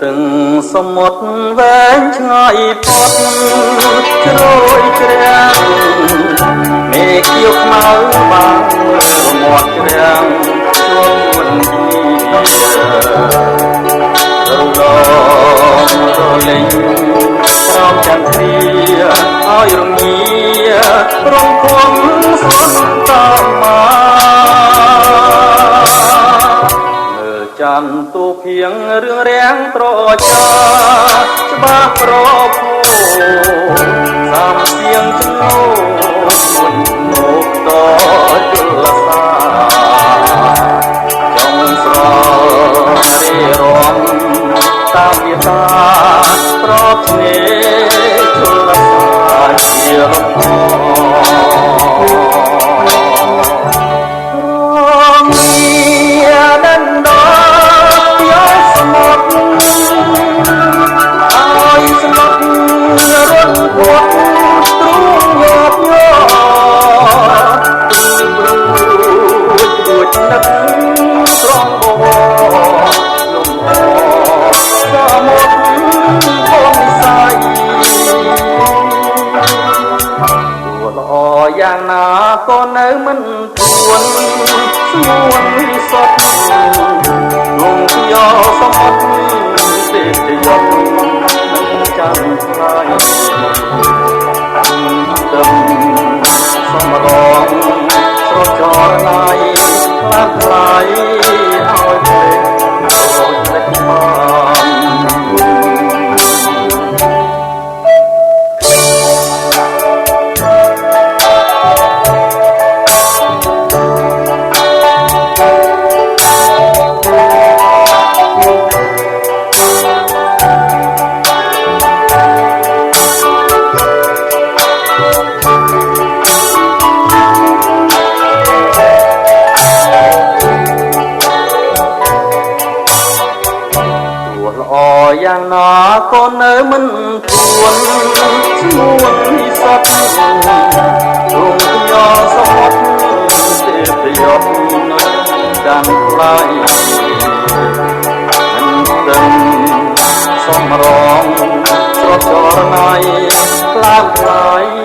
từngสมุทรแวงឆ្ងាយផុតជ្រោយជ្រាំងមេឃខៀវខ្មៅបានមាត់ជ្រាំងជួនរលងរលែងក្រោមចន្ទគ្រាឲ្យរងារំភំសន្តមាច័ន្ទទូភៀងរឿងរាំងត្រចាច្បាស់ប្រភោសាមសៀងឆ្នោមុនមកតជលសាចង់ស្ររីរំតាមវាតាប្រពនេជលសាជារំភយ៉ាងណាក៏នៅមិនទួនស្ងួនសុទ្ធលងយោសមុទ្រទេពយប់ចាំថ្លៃទឹកសំរងស្រចរណៃខ្លាត់ថ្លៃឲ្យភ្លេចដូចលេចបានយ៉ាងណាក៏នៅមិនទួនស្ងួនសត់រងយោសមុទ្រទេពយប់ចាំថ្លៃមិនដឹងសំរងស្រចរណៃខ្លាំងថ្លៃ